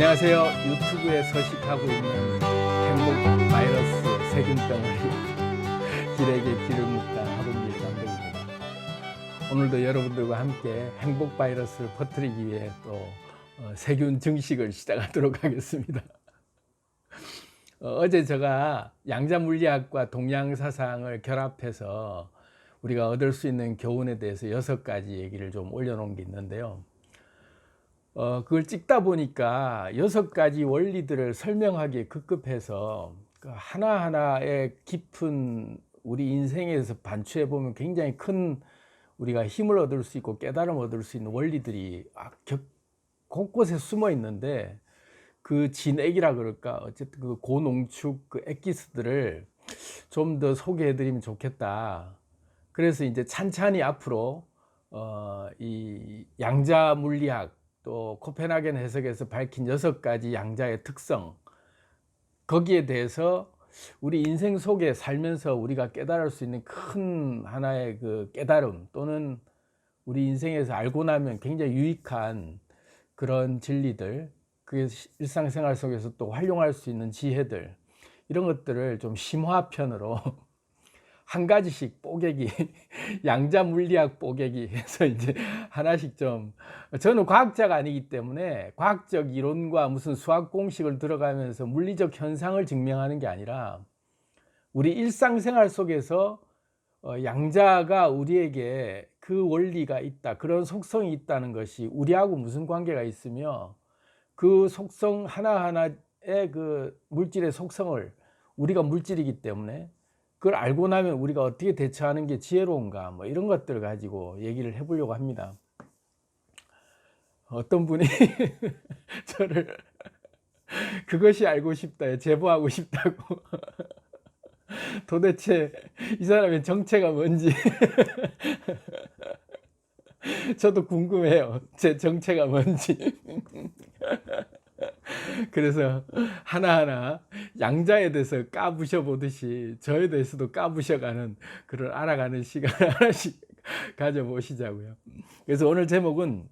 안녕하세요. 유튜브에 서식하고 있는 행복 바이러스 세균 덩어리 길에게 길을 묻다 하동길 감독입니다. 오늘도 여러분들과 함께 행복 바이러스를 퍼뜨리기 위해 또 세균 증식을 시작하도록 하겠습니다. 어제 제가 양자 물리학과 동양 사상을 결합해서 우리가 얻을 수 있는 교훈에 대해서 6가지 얘기를 좀 올려놓은 게 있는데요. 그걸 찍다 보니까 6가지 원리들을 설명하기에 급급해서 하나하나의 깊은 우리 인생에서 반추해 보면 굉장히 큰 우리가 힘을 얻을 수 있고 깨달음을 얻을 수 있는 원리들이 곳곳에 숨어 있는데, 그 진액이라 그럴까, 어쨌든 그 고농축 그 엑기스들을 좀 더 소개해 드리면 좋겠다. 그래서 이제 찬찬히 앞으로 이 양자 물리학 또 코펜하겐 해석에서 밝힌 6가지 양자의 특성, 거기에 대해서 우리 인생 속에 살면서 우리가 깨달을 수 있는 큰 하나의 그 깨달음, 또는 우리 인생에서 알고 나면 굉장히 유익한 그런 진리들, 그게 일상생활 속에서 또 활용할 수 있는 지혜들, 이런 것들을 좀 심화편으로 한 가지씩 뽀개기, 양자 물리학 뽀개기 해서 이제 하나씩 좀, 저는 과학자가 아니기 때문에 과학적 이론과 무슨 수학 공식을 들어가면서 물리적 현상을 증명하는 게 아니라 우리 일상생활 속에서 양자가 우리에게 그 원리가 있다, 그런 속성이 있다는 것이 우리하고 무슨 관계가 있으며, 그 속성 하나하나의 그 물질의 속성을, 우리가 물질이기 때문에 그걸 알고 나면 우리가 어떻게 대처하는 게 지혜로운가, 뭐 이런 것들을 가지고 얘기를 해보려고 합니다. 어떤 분이 저를 그것이 알고 싶다, 제보하고 싶다고. 도대체 이 사람의 정체가 뭔지 저도 궁금해요. 제 정체가 뭔지. 그래서 하나하나 양자에 대해서 까부셔 보듯이 저에 대해서도 까부셔가는, 그걸 알아가는 시간을 하나씩 가져보시자고요. 그래서 오늘 제목은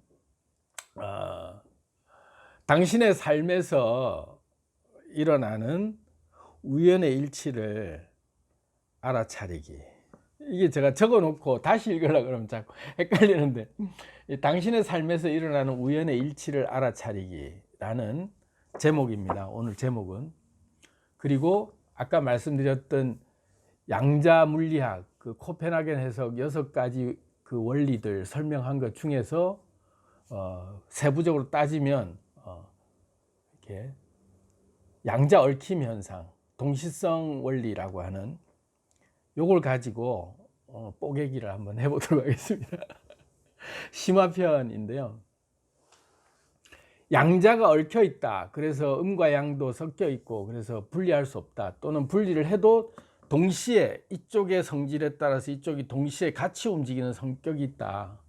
당신의 삶에서 일어나는 우연의 일치를 알아차리기. 이게 제가 적어놓고 다시 읽으려고 그러면 자꾸 헷갈리는데, 당신의 삶에서 일어나는 우연의 일치를 알아차리기라는 제목입니다. 오늘 제목은. 그리고 아까 말씀드렸던 양자 물리학, 그 코펜하겐 해석 6가지 그 원리들 설명한 것 중에서 세부적으로 따지면 이렇게 양자 얽힘 현상, 동시성 원리라고 하는 요걸 가지고 뽀개기를 한번 해보도록 하겠습니다. 심화편인데요. 양자가 얽혀 있다, 그래서 음과 양도 섞여 있고 그래서 분리할 수 없다, 또는 분리를 해도 동시에 이쪽의 성질에 따라서 이쪽이 동시에 같이 움직이는 성격이 있다.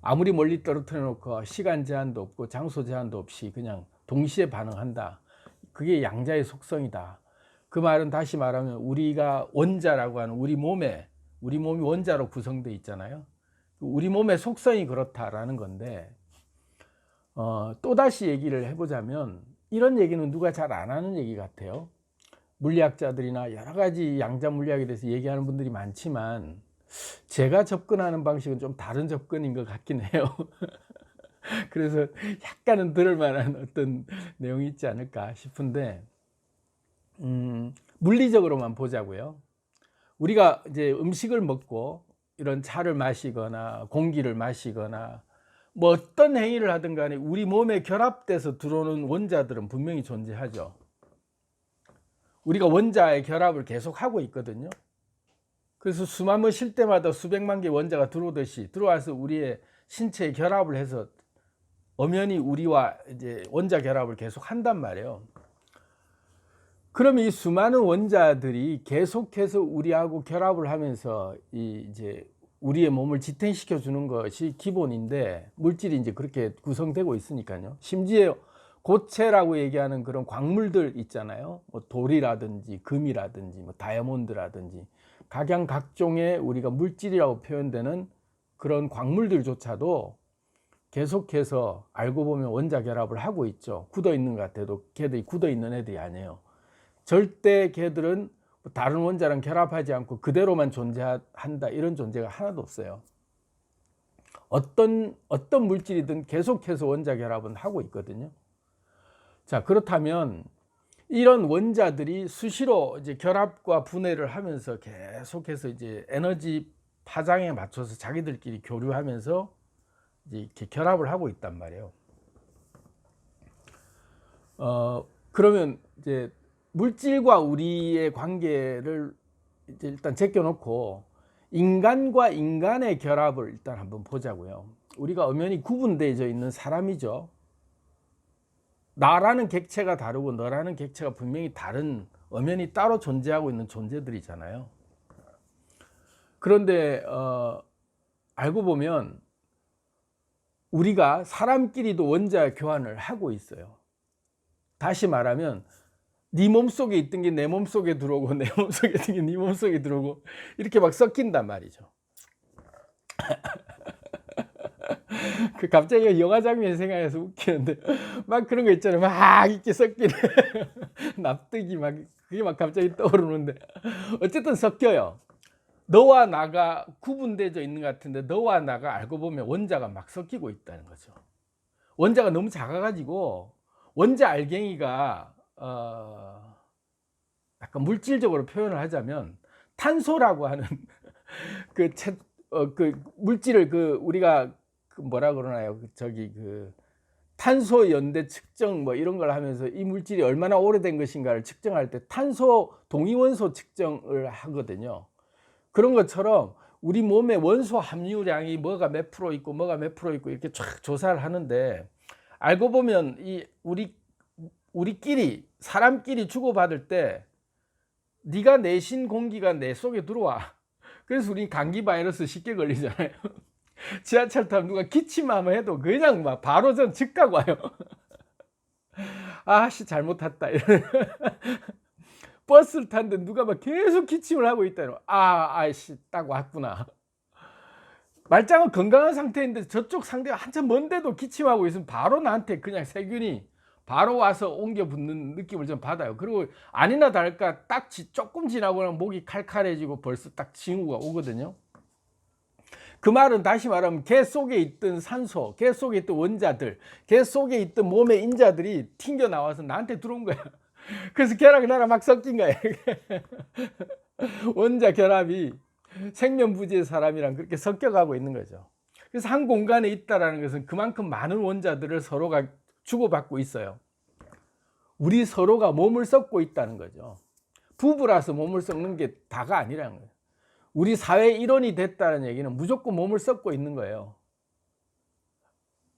아무리 멀리 떨어뜨려 놓고 시간 제한도 없고 장소 제한도 없이 그냥 동시에 반응한다. 그게 양자의 속성이다. 그 말은 다시 말하면 우리가 원자라고 하는 우리 몸이 원자로 구성되어 있잖아요. 우리 몸의 속성이 그렇다라는 건데, 또다시 얘기를 해보자면, 이런 얘기는 누가 잘 안 하는 얘기 같아요. 물리학자들이나 여러 가지 양자 물리학에 대해서 얘기하는 분들이 많지만 제가 접근하는 방식은 좀 다른 접근인 것 같긴 해요. 그래서 약간은 들을 만한 어떤 내용이 있지 않을까 싶은데, 물리적으로만 보자고요. 우리가 이제 음식을 먹고 이런 차를 마시거나 공기를 마시거나 뭐 어떤 행위를 하든 간에 우리 몸에 결합돼서 들어오는 원자들은 분명히 존재하죠. 우리가 원자의 결합을 계속 하고 있거든요. 그래서 숨 한 번 쉴 때마다 수백만 개의 원자가 들어오듯이 들어와서 우리의 신체에 결합을 해서 엄연히 우리와 이제 원자 결합을 계속 한단 말이에요. 그러면 이 수많은 원자들이 계속해서 우리하고 결합을 하면서 이제 우리의 몸을 지탱시켜 주는 것이 기본인데, 물질이 이제 그렇게 구성되고 있으니까요. 심지어 고체라고 얘기하는 그런 광물들 있잖아요. 뭐 돌이라든지 금이라든지 뭐 다이아몬드라든지 각양각종의 우리가 물질이라고 표현되는 그런 광물들조차도 계속해서 알고 보면 원자 결합을 하고 있죠. 굳어 있는 것 같아도 걔들이 굳어 있는 애들이 아니에요. 절대 걔들은 다른 원자랑 결합하지 않고 그대로만 존재한다, 이런 존재가 하나도 없어요. 어떤 물질이든 계속해서 원자 결합은 하고 있거든요. 자, 그렇다면 이런 원자들이 수시로 이제 결합과 분해를 하면서 계속해서 이제 에너지 파장에 맞춰서 자기들끼리 교류하면서 이제 이렇게 결합을 하고 있단 말이에요. 그러면 이제 물질과 우리의 관계를 이제 일단 제껴놓고 인간과 인간의 결합을 일단 한번 보자고요. 우리가 엄연히 구분되어져 있는 사람이죠. 나라는 객체가 다르고 너라는 객체가 분명히 다른, 엄연히 따로 존재하고 있는 존재들이잖아요. 그런데 알고 보면 우리가 사람끼리도 원자 교환을 하고 있어요. 다시 말하면 네 몸속에 있던 게 내 몸속에 들어오고 내 몸속에 있던 게 네 몸속에 들어오고 이렇게 막 섞인단 말이죠. 그 갑자기 영화 장면 생각해서 웃기는데, 막 그런 거 있잖아요. 막 이렇게 섞이는 납득이 막, 그게 막 갑자기 떠오르는데, 어쨌든 섞여요. 너와 나가 구분되어 있는 것 같은데 너와 나가 알고 보면 원자가 막 섞이고 있다는 거죠. 원자가 너무 작아가지고 원자 알갱이가 약간 물질적으로 표현을 하자면 탄소라고 하는 그 물질을 우리가 뭐라 그러나요? 탄소 연대 측정 뭐 이런 걸 하면서 이 물질이 얼마나 오래된 것인가를 측정할 때 탄소 동위원소 측정을 하거든요. 그런 것처럼 우리 몸의 원소 함유량이 뭐가 몇 프로 있고 뭐가 몇 프로 있고 이렇게 쫙 조사를 하는데, 알고 보면 이 우리끼리 사람끼리 주고받을 때 네가 내신 공기가 내 속에 들어와. 그래서 우리 감기 바이러스 쉽게 걸리잖아요. 지하철 타면 누가 기침하면 해도 그냥 막 바로 전 즉각 와요. 아씨 잘못 탔다. 버스를 탔는데 누가 막 계속 기침을 하고 있다. 아이씨 딱 왔구나. 말짱은 건강한 상태인데 저쪽 상대가 한참 먼데도 기침하고 있으면 바로 나한테 그냥 세균이 바로 와서 옮겨 붙는 느낌을 좀 받아요. 그리고 아니나 다를까 딱 조금 지나고 나면 목이 칼칼해지고 벌써 딱 징후가 오거든요. 그 말은 다시 말하면 개 속에 있던 산소, 개 속에 있던 원자들, 개 속에 있던 몸의 인자들이 튕겨 나와서 나한테 들어온 거야. 그래서 걔랑 나랑 막 섞인 거야. 원자 결합이 생면부지의 사람이랑 그렇게 섞여가고 있는 거죠. 그래서 한 공간에 있다는 것은 그만큼 많은 원자들을 서로가 주고받고 있어요. 우리 서로가 몸을 썩고 있다는 거죠. 부부라서 몸을 썩는 게 다가 아니라는 거예요. 우리 사회 일원이 됐다는 얘기는 무조건 몸을 썩고 있는 거예요.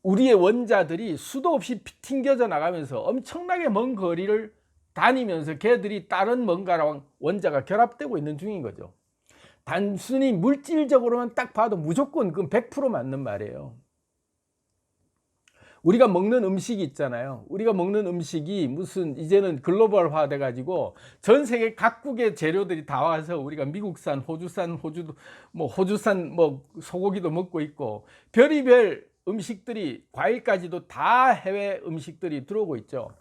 우리의 원자들이 수도 없이 튕겨져 나가면서 엄청나게 먼 거리를 다니면서 걔들이 다른 뭔가랑 원자가 결합되고 있는 중인 거죠. 단순히 물질적으로만 딱 봐도 무조건 그건 100% 맞는 말이에요. 우리가 먹는 음식이 있잖아요. 우리가 먹는 음식이 무슨 이제는 글로벌화 돼 가지고 전 세계 각국의 재료들이 다 와서 우리가 미국산, 호주산 소고기도 먹고 있고 별의별 음식들이, 과일까지도 다 해외 음식들이 들어오고 있죠.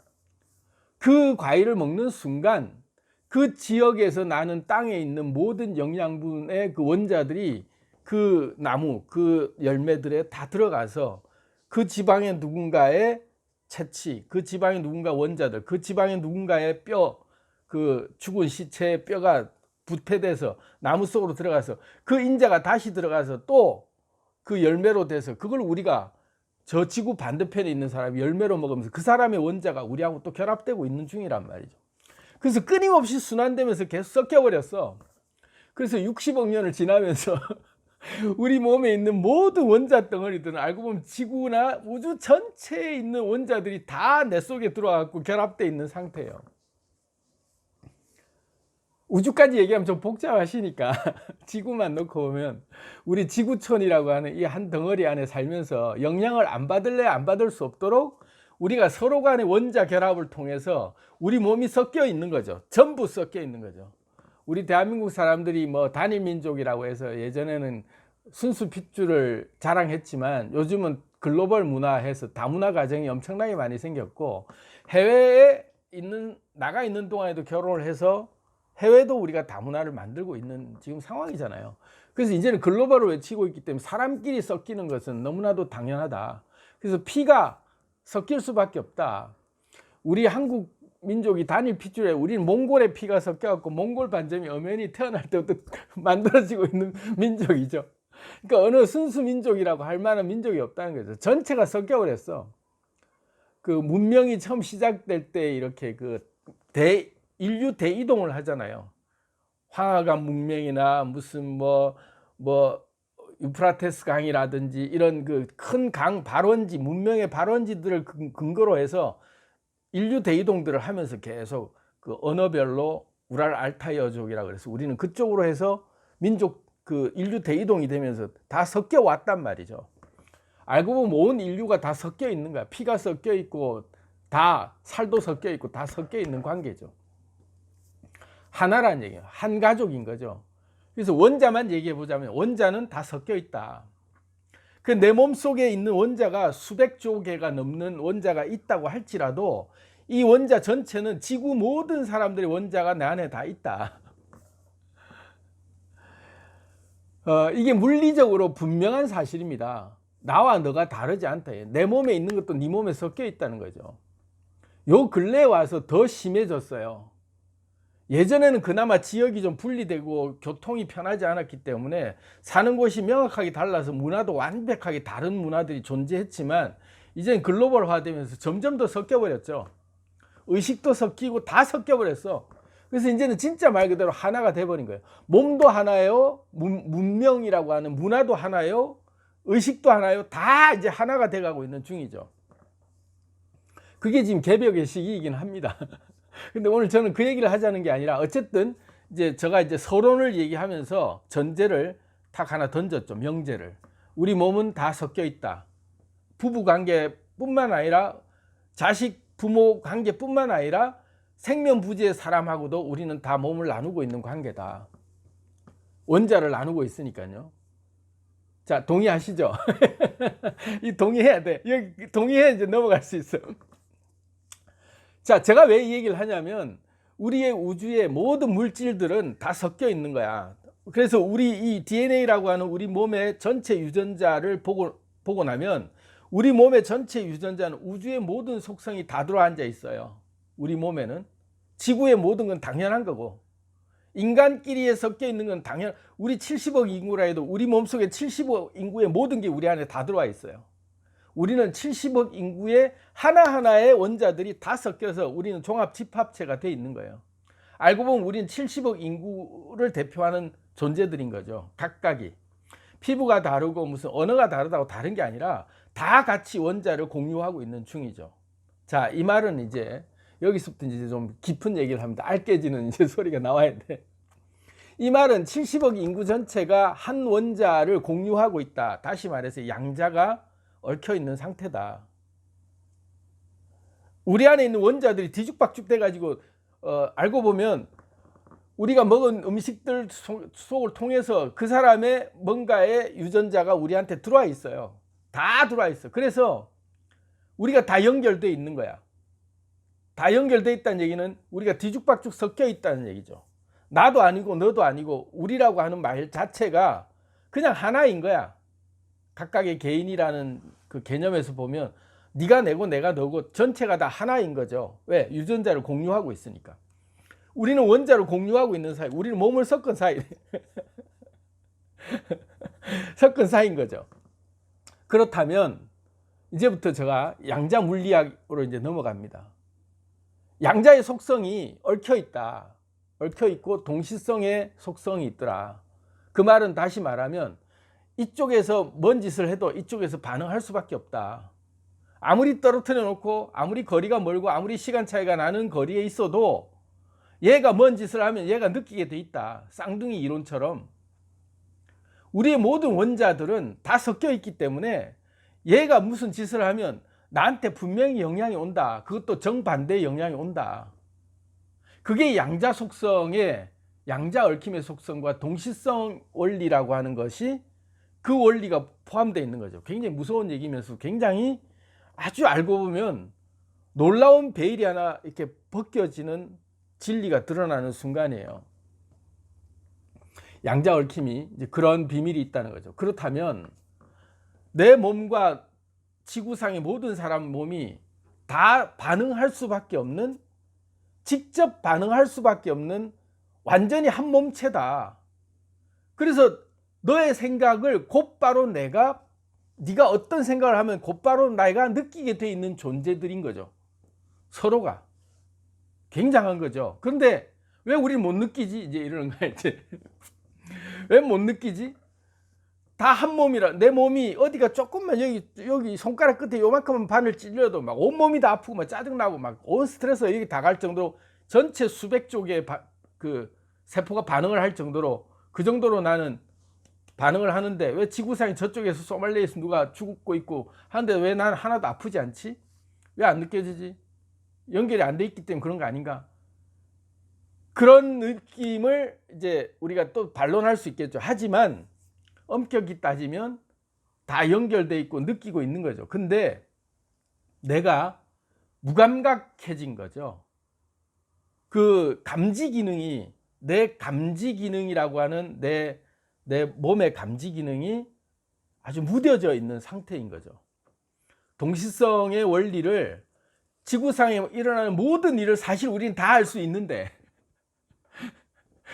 그 과일을 먹는 순간 그 지역에서 나는 땅에 있는 모든 영양분의 그 원자들이 그 나무, 그 열매들에 다 들어가서 그 지방의 누군가의 채취, 그 지방의 누군가 원자들, 그 지방의 누군가의 뼈, 그 죽은 시체의 뼈가 부패돼서 나무 속으로 들어가서 그 인자가 다시 들어가서 또 그 열매로 돼서 그걸 우리가 저 지구 반대편에 있는 사람이 열매로 먹으면서 그 사람의 원자가 우리하고 또 결합되고 있는 중이란 말이죠. 그래서 끊임없이 순환되면서 계속 섞여버렸어. 그래서 60억 년을 지나면서 우리 몸에 있는 모든 원자 덩어리들은 알고 보면 지구나 우주 전체에 있는 원자들이 다 내 속에 들어와갖고 결합되어 있는 상태예요. 우주까지 얘기하면 좀 복잡하시니까 지구만 놓고 보면 우리 지구촌이라고 하는 이 한 덩어리 안에 살면서 영향을 안 받을래 안 받을 수 없도록 우리가 서로 간의 원자 결합을 통해서 우리 몸이 섞여 있는 거죠. 전부 섞여 있는 거죠. 우리 대한민국 사람들이 뭐 단일민족이라고 해서 예전에는 순수 핏줄을 자랑했지만 요즘은 글로벌 문화해서 다문화 가정이 엄청나게 많이 생겼고, 해외에 나가 있는 동안에도 결혼을 해서 해외도 우리가 다문화를 만들고 있는 지금 상황이잖아요. 그래서 이제는 글로벌을 외치고 있기 때문에 사람끼리 섞이는 것은 너무나도 당연하다. 그래서 피가 섞일 수밖에 없다. 우리 한국 민족이 단일 핏줄에 우리는 몽골의 피가 섞여갖고 몽골 반점이 엄연히 태어날 때부터 만들어지고 있는 민족이죠. 그러니까 어느 순수 민족이라고 할 만한 민족이 없다는 거죠. 전체가 섞여버렸어. 그 문명이 처음 시작될 때 이렇게 인류 대이동을 하잖아요. 황하강 문명이나 무슨 뭐 유프라테스 강이라든지 이런 그 큰 강 발원지, 문명의 발원지들을 근거로 해서 인류 대이동들을 하면서 계속 그 언어별로 우랄 알타이어족이라 그래서 우리는 그쪽으로 해서 민족 그 인류 대이동이 되면서 다 섞여 왔단 말이죠. 알고 보면 온 인류가 다 섞여 있는 거야. 피가 섞여 있고 다 살도 섞여 있고 다 섞여 있는 관계죠. 하나라는 얘기예요. 한 가족인 거죠. 그래서 원자만 얘기해 보자면 원자는 다 섞여 있다. 그 내 몸 속에 있는 원자가 수백조 개가 넘는 원자가 있다고 할지라도 이 원자 전체는 지구 모든 사람들의 원자가 내 안에 다 있다. 이게 물리적으로 분명한 사실입니다. 나와 너가 다르지 않다. 내 몸에 있는 것도 네 몸에 섞여 있다는 거죠. 요 근래에 와서 더 심해졌어요. 예전에는 그나마 지역이 좀 분리되고 교통이 편하지 않았기 때문에 사는 곳이 명확하게 달라서 문화도 완벽하게 다른 문화들이 존재했지만 이제는 글로벌화되면서 점점 더 섞여버렸죠. 의식도 섞이고 다 섞여버렸어. 그래서 이제는 진짜 말 그대로 하나가 돼버린 거예요. 몸도 하나예요. 문명이라고 하는 문화도 하나예요. 의식도 하나예요. 다 이제 하나가 돼가고 있는 중이죠. 그게 지금 개벽의 시기이긴 합니다. 근데 오늘 저는 그 얘기를 하자는 게 아니라 어쨌든 이제 제가 이제 서론을 얘기하면서 전제를 딱 하나 던졌죠. 명제를. 우리 몸은 다 섞여 있다. 부부 관계뿐만 아니라 자식 부모 관계뿐만 아니라 생면부지의 사람하고도 우리는 다 몸을 나누고 있는 관계다. 원자를 나누고 있으니까요. 자, 동의하시죠? 이 동의해야 돼. 여기 동의해 이제 넘어갈 수 있어. 자, 제가 왜 이 얘기를 하냐면 우리의 우주의 모든 물질들은 다 섞여 있는 거야. 그래서 우리 이 DNA라고 하는 우리 몸의 전체 유전자를 보고 나면 우리 몸의 전체 유전자는 우주의 모든 속성이 다 들어앉아 있어요. 우리 몸에는. 지구의 모든 건 당연한 거고 인간끼리에 섞여 있는 건 우리 70억 인구라 해도 우리 몸속에 70억 인구의 모든 게 우리 안에 다 들어와 있어요. 우리는 70억 인구의 하나하나의 원자들이 다 섞여서 우리는 종합 집합체가 돼 있는 거예요. 알고 보면 우리는 70억 인구를 대표하는 존재들인 거죠. 각각이. 피부가 다르고 무슨 언어가 다르다고 다른 게 아니라 다 같이 원자를 공유하고 있는 중이죠. 자, 이 말은 이제 여기서부터 이제 좀 깊은 얘기를 합니다. 알깨지는 이제 소리가 나와야 돼. 이 말은 70억 인구 전체가 한 원자를 공유하고 있다. 다시 말해서 양자가 얽혀 있는 상태다. 우리 안에 있는 원자들이 뒤죽박죽 돼가지고 알고 보면 우리가 먹은 음식들 속을 통해서 그 사람의 뭔가의 유전자가 우리한테 들어와 있어요. 다 들어와 있어. 그래서 우리가 다 연결돼 있는 거야. 다 연결돼 있다는 얘기는 우리가 뒤죽박죽 섞여 있다는 얘기죠. 나도 아니고 너도 아니고 우리라고 하는 말 자체가 그냥 하나인 거야. 각각의 개인이라는 그 개념에서 보면 네가 내고 내가 너고 전체가 다 하나인 거죠. 왜? 유전자를 공유하고 있으니까. 우리는 원자를 공유하고 있는 사이, 우리는 몸을 섞은 사이. 섞은 사이인 거죠. 그렇다면 이제부터 제가 양자 물리학으로 이제 넘어갑니다. 양자의 속성이 얽혀 있다. 얽혀 있고 동시성의 속성이 있더라. 그 말은 다시 말하면 이쪽에서 뭔 짓을 해도 이쪽에서 반응할 수밖에 없다. 아무리 떨어뜨려 놓고 아무리 거리가 멀고 아무리 시간 차이가 나는 거리에 있어도 얘가 뭔 짓을 하면 얘가 느끼게 돼 있다. 쌍둥이 이론처럼 우리의 모든 원자들은 다 섞여 있기 때문에 얘가 무슨 짓을 하면 나한테 분명히 영향이 온다. 그것도 정반대의 영향이 온다. 그게 양자 속성의 양자 얽힘의 속성과 동시성 원리라고 하는 것이 그 원리가 포함되어 있는 거죠. 굉장히 무서운 얘기면서 굉장히 아주 알고 보면 놀라운 베일이 하나 이렇게 벗겨지는 진리가 드러나는 순간이에요. 양자 얽힘이 이제 그런 비밀이 있다는 거죠. 그렇다면 내 몸과 지구상의 모든 사람 몸이 다 반응할 수밖에 없는, 직접 반응할 수밖에 없는 완전히 한 몸체다. 그래서 너의 생각을 곧바로 네가 어떤 생각을 하면 곧바로 내가 느끼게 돼 있는 존재들인 거죠. 서로가. 굉장한 거죠. 그런데 왜 우리는 못 느끼지? 이제 이러는 거야, 이제. 왜 못 느끼지? 다 한 몸이라. 내 몸이 어디가 조금만 여기 손가락 끝에 요만큼만 바늘 찔려도 막 온몸이 다 아프고 막 짜증나고 막 온 스트레스가 여기 다 갈 정도로 전체 수백 쪽의 그 세포가 반응을 할 정도로, 그 정도로 나는 반응을 하는데 왜 지구상이 저쪽에서 소말리아에서 누가 죽고 있고 하는데 왜 난 하나도 아프지 않지? 왜 안 느껴지지? 연결이 안 돼 있기 때문에 그런 거 아닌가? 그런 느낌을 이제 우리가 또 반론할 수 있겠죠. 하지만 엄격히 따지면 다 연결돼 있고 느끼고 있는 거죠. 근데 내가 무감각해진 거죠. 그 감지 기능이, 내 감지 기능이라고 하는 내 몸의 감지 기능이 아주 무뎌져 있는 상태인 거죠. 동시성의 원리를, 지구상에 일어나는 모든 일을 사실 우리는 다 알 수 있는데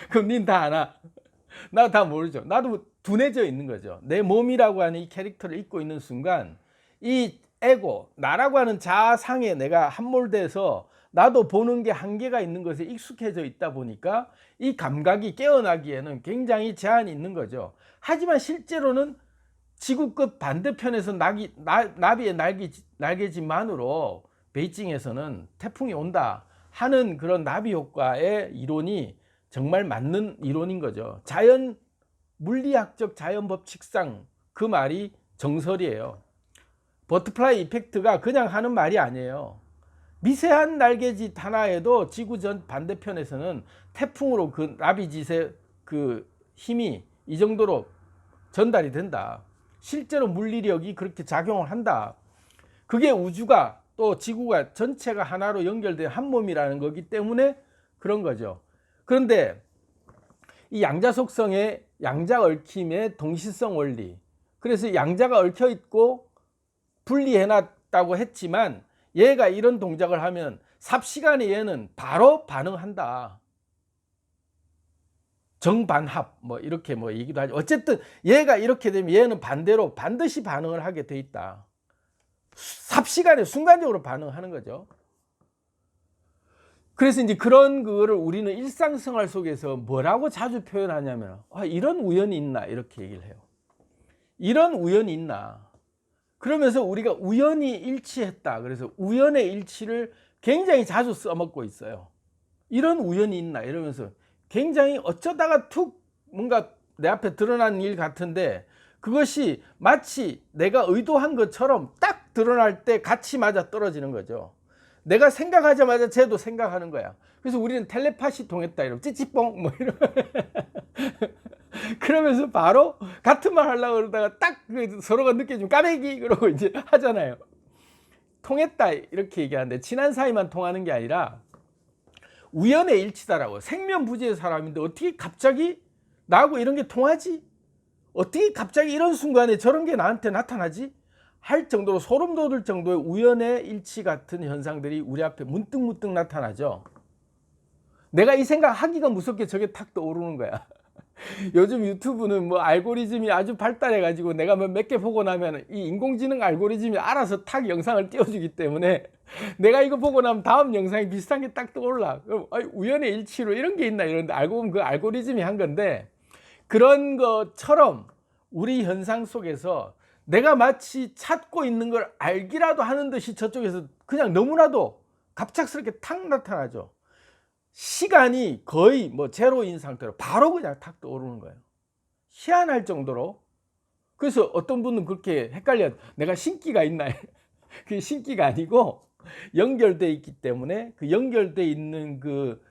그럼 닌 다 아나? 나 다 모르죠. 나도 둔해져 있는 거죠. 내 몸이라고 하는 이 캐릭터를 입고 있는 순간 이 에고, 나라고 하는 자아상에 내가 함몰돼서 나도 보는 게 한계가 있는 것에 익숙해져 있다 보니까 이 감각이 깨어나기에는 굉장히 제한이 있는 거죠. 하지만 실제로는 지구 끝 반대편에서 나비의 날개짓만으로 베이징에서는 태풍이 온다 하는 그런 나비 효과의 이론이 정말 맞는 이론인 거죠. 물리학적 자연 법칙상 그 말이 정설이에요. 버터플라이 이펙트가 그냥 하는 말이 아니에요. 미세한 날개짓 하나에도 지구 전 반대편에서는 태풍으로 그 나비짓의 그 힘이 이 정도로 전달이 된다. 실제로 물리력이 그렇게 작용을 한다. 그게 우주가 또 지구가 전체가 하나로 연결된 한 몸이라는 거기 때문에 그런 거죠. 그런데 이 양자 속성의 양자 얽힘의 동시성 원리, 그래서 양자가 얽혀 있고 분리해놨다고 했지만 얘가 이런 동작을 하면 삽시간에 얘는 바로 반응한다. 정반합 뭐 이렇게 뭐 얘기도 하죠. 어쨌든 얘가 이렇게 되면 얘는 반대로 반드시 반응을 하게 돼 있다. 삽시간에 순간적으로 반응하는 거죠. 그래서 이제 그런 거를 우리는 일상생활 속에서 뭐라고 자주 표현하냐면 이런 우연이 있나 이렇게 얘기를 해요. 이런 우연이 있나. 그러면서 우리가 우연히 일치했다. 그래서 우연의 일치를 굉장히 자주 써먹고 있어요. 이런 우연이 있나 이러면서 굉장히 어쩌다가 툭 뭔가 내 앞에 드러난 일 같은데 그것이 마치 내가 의도한 것처럼 딱 드러날 때 같이 맞아 떨어지는 거죠. 내가 생각하자마자 쟤도 생각하는 거야. 그래서 우리는 텔레파시 통했다 이러면 찌찌뽕 뭐 이러면 그러면서 바로 같은 말 하려고 그러다가 딱 서로가 느껴지면 까매기 그러고 이제 하잖아요. 통했다 이렇게 얘기하는데 친한 사이만 통하는 게 아니라 우연의 일치다라고. 생면부지의 사람인데 어떻게 갑자기 나하고 이런 게 통하지? 어떻게 갑자기 이런 순간에 저런 게 나한테 나타나지? 할 정도로 소름 돋을 정도의 우연의 일치 같은 현상들이 우리 앞에 문득문득 나타나죠. 내가 이 생각 하기가 무섭게 저게 탁 떠오르는 거야. 요즘 유튜브는 뭐 알고리즘이 아주 발달해 가지고 내가 몇 개 보고 나면 이 인공지능 알고리즘이 알아서 탁 영상을 띄워주기 때문에 내가 이거 보고 나면 다음 영상이 비슷한 게 딱 떠올라. 그럼 우연의 일치로 이런 게 있나 이런데 알고 보면 그 알고리즘이 한 건데, 그런 것처럼 우리 현상 속에서 내가 마치 찾고 있는 걸 알기라도 하는 듯이 저쪽에서 그냥 너무나도 갑작스럽게 탁 나타나죠. 시간이 거의 뭐 제로인 상태로 바로 그냥 탁 떠오르는 거예요. 희한할 정도로. 그래서 어떤 분은 그렇게 헷갈려. 내가 신기가 있나? 그게 신기가 아니고 연결되어 있기 때문에 그 연결되어 있는 그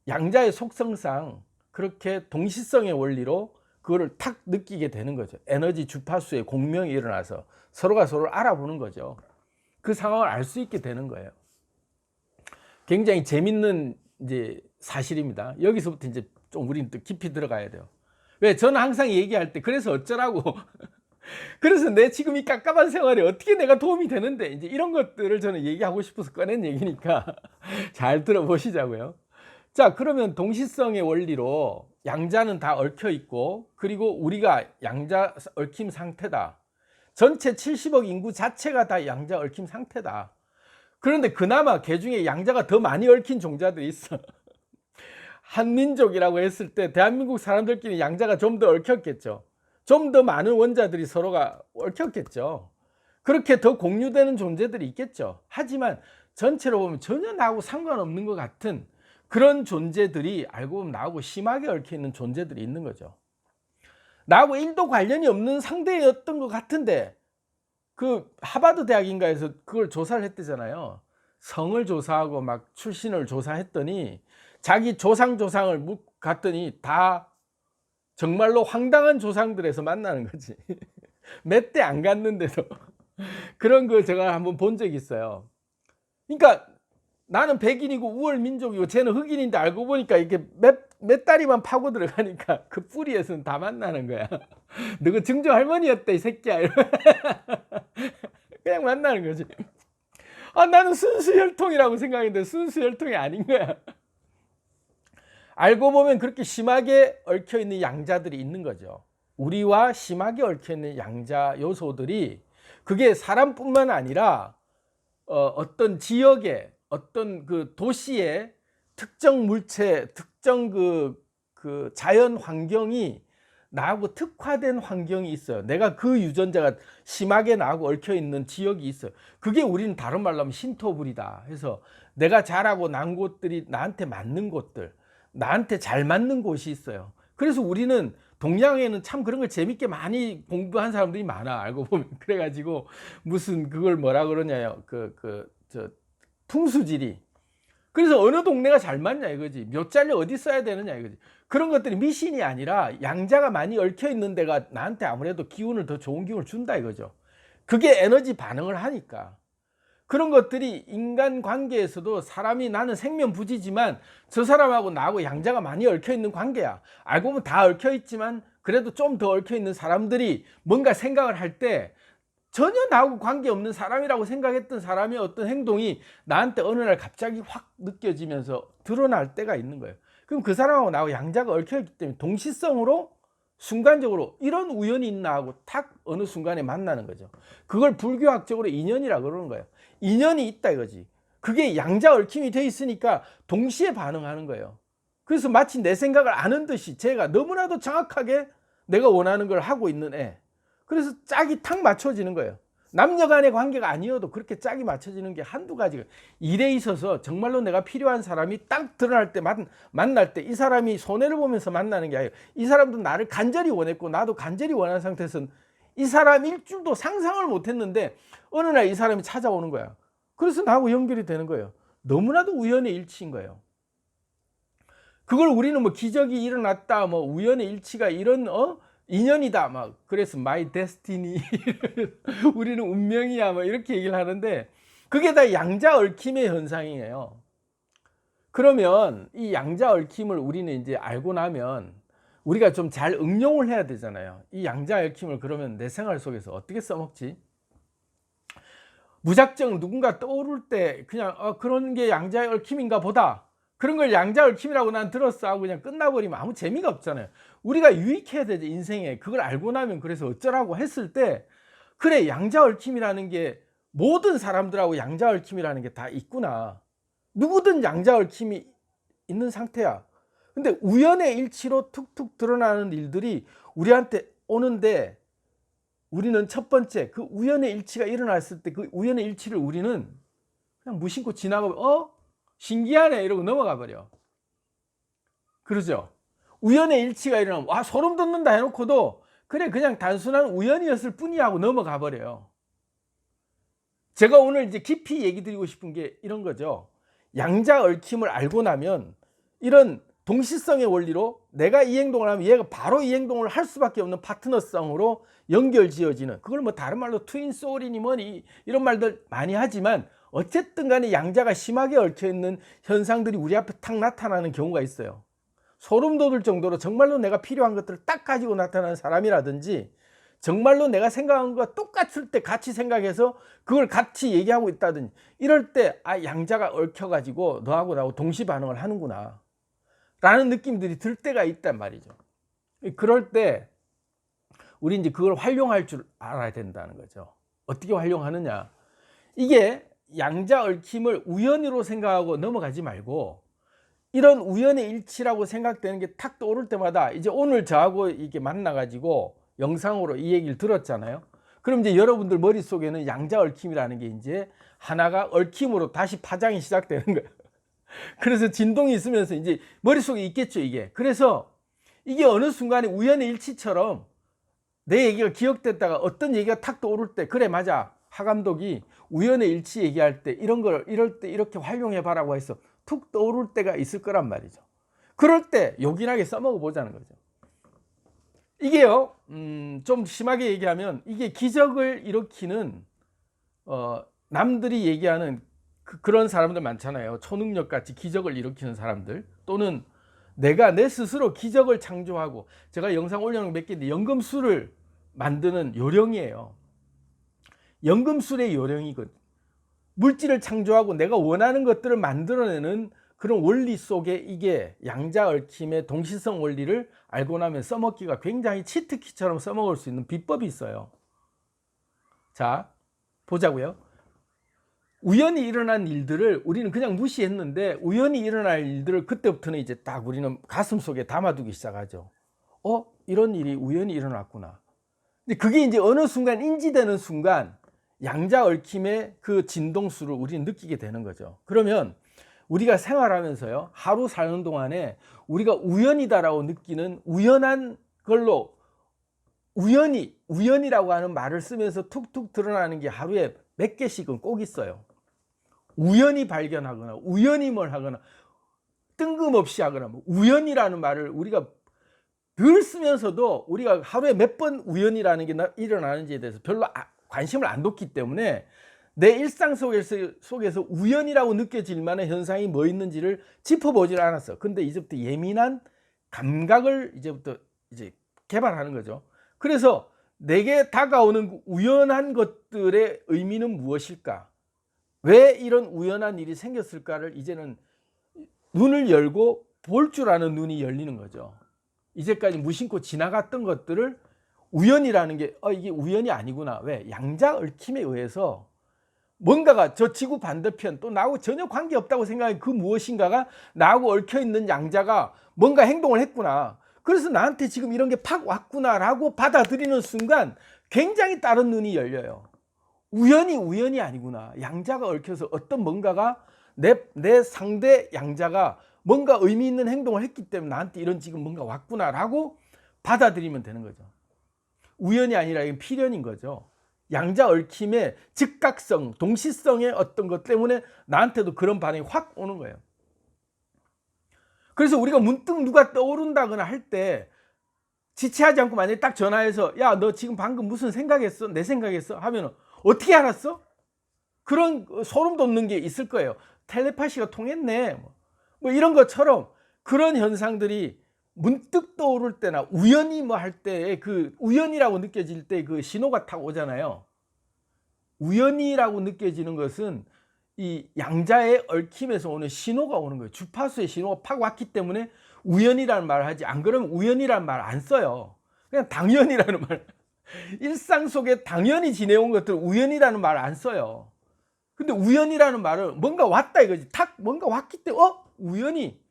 양자의 속성상 그렇게 동시성의 원리로 그거를 탁 느끼게 되는 거죠. 에너지 주파수의 공명이 일어나서 서로가 서로를 알아보는 거죠. 그 상황을 알 수 있게 되는 거예요. 굉장히 재밌는 이제 사실입니다. 여기서부터 이제 좀 우리는 또 깊이 들어가야 돼요. 왜? 저는 항상 얘기할 때 그래서 어쩌라고 그래서 내 지금 이 깝깝한 생활에 어떻게 내가 도움이 되는데, 이제 이런 것들을 저는 얘기하고 싶어서 꺼낸 얘기니까 잘 들어보시자고요. 자, 그러면 동시성의 원리로 양자는 다 얽혀 있고, 그리고 우리가 양자 얽힘 상태다. 전체 70억 인구 자체가 다 양자 얽힘 상태다. 그런데 그나마 개 중에 양자가 더 많이 얽힌 종자들이 있어. 한민족이라고 했을 때 대한민국 사람들끼리 양자가 좀 더 얽혔겠죠. 좀 더 많은 원자들이 서로가 얽혔겠죠. 그렇게 더 공유되는 존재들이 있겠죠. 하지만 전체로 보면 전혀 나하고 상관없는 것 같은 그런 존재들이 알고 보면 나하고 심하게 얽혀 있는 존재들이 있는 거죠. 나하고 1도 관련이 없는 상대였던 것 같은데, 그 하버드 대학인가에서 그걸 조사를 했대잖아요. 성을 조사하고 막 출신을 조사했더니 자기 조상을 갔더니 다 정말로 황당한 조상들에서 만나는 거지. 몇 대 안 갔는데도 그런 거 제가 한번 본 적이 있어요. 그러니까 나는 백인이고 우월 민족이고 쟤는 흑인인데 알고 보니까 이렇게 몇 다리만 파고 들어가니까 그 뿌리에서는 다 만나는 거야. 너가 증조 할머니였다 이 새끼야. 그냥 만나는 거지. 아, 나는 순수 혈통이라고 생각했는데 순수 혈통이 아닌 거야. 알고 보면 그렇게 심하게 얽혀 있는 양자들이 있는 거죠. 우리와 심하게 얽혀 있는 양자 요소들이, 그게 사람뿐만 아니라 어떤 지역의 어떤 그 도시의 특정 물체, 특정 그 자연 환경이 나하고 특화된 환경이 있어요. 내가 그 유전자가 심하게 나하고 얽혀 있는 지역이 있어요. 그게 우리는 다른 말로 하면 신토불이다 해서 내가 자라고 난 곳들이 나한테 맞는 곳들, 나한테 잘 맞는 곳이 있어요. 그래서 우리는 동양에는 참 그런 걸 재밌게 많이 공부한 사람들이 많아, 알고 보면. 그래가지고 무슨 그걸 뭐라 그러냐요, 저 풍수지리. 그래서 어느 동네가 잘 맞냐 이거지, 몇 자리 어디 써야 되느냐 이거지. 그런 것들이 미신이 아니라 양자가 많이 얽혀 있는 데가 나한테 아무래도 기운을, 더 좋은 기운을 준다 이거죠. 그게 에너지 반응을 하니까. 그런 것들이 인간 관계에서도 사람이, 나는 생면부지지만 저 사람하고 나하고 양자가 많이 얽혀 있는 관계야. 알고 보면 다 얽혀 있지만 그래도 좀 더 얽혀 있는 사람들이 뭔가 생각을 할 때 전혀 나하고 관계없는 사람이라고 생각했던 사람의 어떤 행동이 나한테 어느 날 갑자기 확 느껴지면서 드러날 때가 있는 거예요. 그럼 그 사람하고 나하고 양자가 얽혀 있기 때문에 동시성으로 순간적으로 이런 우연이 있나 하고 탁 어느 순간에 만나는 거죠. 그걸 불교학적으로 인연이라 그러는 거예요. 인연이 있다 이거지. 그게 양자 얽힘이 돼 있으니까 동시에 반응하는 거예요. 그래서 마치 내 생각을 아는 듯이 제가 너무나도 정확하게 내가 원하는 걸 하고 있는 애. 그래서 짝이 탁 맞춰지는 거예요. 남녀 간의 관계가 아니어도 그렇게 짝이 맞춰지는 게 한두 가지가. 일에 있어서 정말로 내가 필요한 사람이 딱 드러날 때, 만날 때 이 사람이 손해를 보면서 만나는 게 아니에요. 이 사람도 나를 간절히 원했고 나도 간절히 원하는 상태에서는 이 사람일 줄도 상상을 못했는데 어느 날 이 사람이 찾아오는 거야. 그래서 나하고 연결이 되는 거예요. 너무나도 우연의 일치인 거예요. 그걸 우리는 뭐 기적이 일어났다, 뭐 우연의 일치가 이런 인연이다, 막 그래서 my destiny 우리는 운명이야, 뭐 이렇게 얘기를 하는데 그게 다 양자 얽힘의 현상이에요. 그러면 이 양자 얽힘을 우리는 이제 알고 나면 우리가 좀 잘 응용을 해야 되잖아요. 이 양자 얽힘을 그러면 내 생활 속에서 어떻게 써먹지? 무작정 누군가 떠오를 때 그냥 그런 게 양자 얽힘인가 보다, 그런 걸 양자 얽힘이라고 난 들었어 하고 그냥 끝나버리면 아무 재미가 없잖아요. 우리가 유익해야 되지, 인생에. 그걸 알고 나면 그래서 어쩌라고 했을 때, 그래, 양자 얽힘이라는 게 모든 사람들하고 양자 얽힘이라는 게 다 있구나. 누구든 양자 얽힘이 있는 상태야. 근데 우연의 일치로 툭툭 드러나는 일들이 우리한테 오는데, 우리는 첫 번째 그 우연의 일치가 일어났을 때 그 우연의 일치를 우리는 그냥 무심코 지나가면 신기하네 이러고 넘어가 버려. 그러죠? 우연의 일치가 일어나면 와 소름 돋는다 해놓고도 그래 그냥 단순한 우연이었을 뿐이야 하고 넘어가 버려요. 제가 오늘 이제 깊이 얘기 드리고 싶은 게 이런 거죠. 양자 얽힘을 알고 나면 이런 동시성의 원리로 내가 이 행동을 하면 얘가 바로 이 행동을 할 수밖에 없는 파트너성으로 연결 지어지는, 그걸 뭐 다른 말로 트윈 소울이니 뭐니 이런 말들 많이 하지만 어쨌든 간에 양자가 심하게 얽혀 있는 현상들이 우리 앞에 탁 나타나는 경우가 있어요. 소름 돋을 정도로 정말로 내가 필요한 것들을 딱 가지고 나타나는 사람이라든지, 정말로 내가 생각한 것과 똑같을 때 같이 생각해서 그걸 같이 얘기하고 있다든지, 이럴 때 양자가 얽혀 가지고 너하고 나하고 동시 반응을 하는구나 라는 느낌들이 들 때가 있단 말이죠. 그럴 때 우리 이제 그걸 활용할 줄 알아야 된다는 거죠. 어떻게 활용하느냐, 이게 양자 얽힘을 우연으로 생각하고 넘어가지 말고, 이런 우연의 일치라고 생각되는 게 탁 떠오를 때마다, 이제 오늘 저하고 이렇게 만나가지고 영상으로 이 얘기를 들었잖아요. 그럼 이제 여러분들 머릿속에는 양자 얽힘이라는 게 이제 하나가 얽힘으로 다시 파장이 시작되는 거예요. 그래서 진동이 있으면서 이제 머릿속에 있겠죠, 이게. 그래서 이게 어느 순간에 우연의 일치처럼 내 얘기가 기억됐다가 어떤 얘기가 탁 떠오를 때, 그래 맞아, 하 감독이 우연의 일치 얘기할 때 이런 걸 이럴 때 이렇게 활용해 봐라고 해서 툭 떠오를 때가 있을 거란 말이죠. 그럴 때 요긴하게 써먹어 보자는 거죠. 이게요, 좀 심하게 얘기하면 이게 기적을 일으키는, 남들이 얘기하는 그런 사람들 많잖아요. 초능력 같이 기적을 일으키는 사람들, 또는 내가 내 스스로 기적을 창조하고, 제가 영상 올려놓은 몇 개인데 연금술을 만드는 요령이에요. 연금술의 요령이거든. 물질을 창조하고 내가 원하는 것들을 만들어내는 그런 원리 속에 이게 양자 얽힘의 동시성 원리를 알고 나면 써먹기가 굉장히 치트키처럼 써먹을 수 있는 비법이 있어요. 자, 보자고요. 우연히 일어난 일들을 우리는 그냥 무시했는데, 우연히 일어날 일들을 그때부터는 이제 딱 우리는 가슴속에 담아두기 시작하죠. 이런 일이 우연히 일어났구나. 근데 그게 이제 어느 순간 인지되는 순간 양자 얽힘의 그 진동수를 우리는 느끼게 되는 거죠. 그러면 우리가 생활하면서요, 하루 사는 동안에 우리가 우연이다라고 느끼는 우연한 걸로, 우연이라고 하는 말을 쓰면서 툭툭 드러나는 게 하루에 몇 개씩은 꼭 있어요. 우연히 발견하거나, 우연히 뭘 하거나, 뜬금없이 하거나, 우연이라는 말을 우리가 늘 쓰면서도 우리가 하루에 몇 번 우연이라는 게 일어나는지에 대해서 별로 관심을 안 뒀기 때문에 내 일상 속에서 우연이라고 느껴질 만한 현상이 뭐 있는지를 짚어보질 않았어. 근데 이제부터 예민한 감각을 이제부터 개발하는 거죠. 그래서 내게 다가오는 우연한 것들의 의미는 무엇일까? 왜 이런 우연한 일이 생겼을까를 이제는 눈을 열고 볼 줄 아는 눈이 열리는 거죠. 이제까지 무심코 지나갔던 것들을 우연이라는 게 이게 우연이 아니구나. 왜? 양자 얽힘에 의해서 뭔가가 저 지구 반대편, 또 나하고 전혀 관계없다고 생각하는 그 무엇인가가 나하고 얽혀있는 양자가 뭔가 행동을 했구나. 그래서 나한테 지금 이런 게 팍 왔구나라고 받아들이는 순간 굉장히 다른 눈이 열려요. 우연이 아니구나. 양자가 얽혀서 어떤 뭔가가 내 상대 양자가 뭔가 의미 있는 행동을 했기 때문에 나한테 이런 지금 뭔가 왔구나라고 받아들이면 되는 거죠. 우연이 아니라 이건 필연인 거죠. 양자 얽힘의 즉각성, 동시성의 어떤 것 때문에 나한테도 그런 반응이 확 오는 거예요. 그래서 우리가 문득 누가 떠오른다거나 할 때 지체하지 않고 만약에 딱 전화해서, 야, 너 지금 방금 무슨 생각했어? 내 생각했어? 하면 어떻게 알았어? 그런 소름 돋는 게 있을 거예요. 텔레파시가 통했네. 뭐 이런 것처럼 그런 현상들이 문득 떠오를 때나 우연히 뭐 할 때, 그 우연이라고 느껴질 때 그 신호가 탁 오잖아요. 우연이라고 느껴지는 것은 이 양자의 얽힘에서 오는 신호가 오는 거예요. 주파수의 신호가 팍 왔기 때문에 우연이라는 말을 하지, 안 그러면 우연이라는 말 안 써요. 그냥 당연이라는 말. 일상 속에 당연히 지내온 것들 우연이라는 말 안 써요. 근데 우연이라는 말은 뭔가 왔다 이거지. 탁 뭔가 왔기 때문에 우연히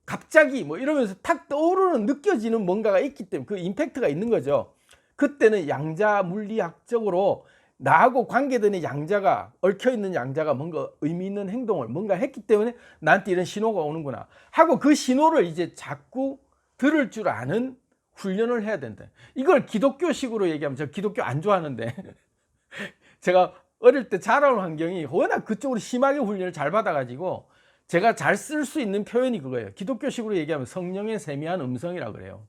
갑자기 뭐 이러면서 탁 떠오르는, 느껴지는 뭔가가 있기 때문에 그 임팩트가 있는 거죠. 그때는 양자 물리학적으로 나하고 관계되는 양자가, 얽혀있는 양자가 뭔가 의미 있는 행동을 뭔가 했기 때문에 나한테 이런 신호가 오는구나 하고 그 신호를 이제 자꾸 들을 줄 아는 훈련을 해야 된다. 이걸 기독교식으로 얘기하면, 저 기독교 안 좋아하는데 제가 어릴 때 자라온 환경이 워낙 그쪽으로 심하게 훈련을 잘 받아가지고 제가 잘 쓸 수 있는 표현이 그거예요. 기독교식으로 얘기하면 성령의 세미한 음성이라고 그래요.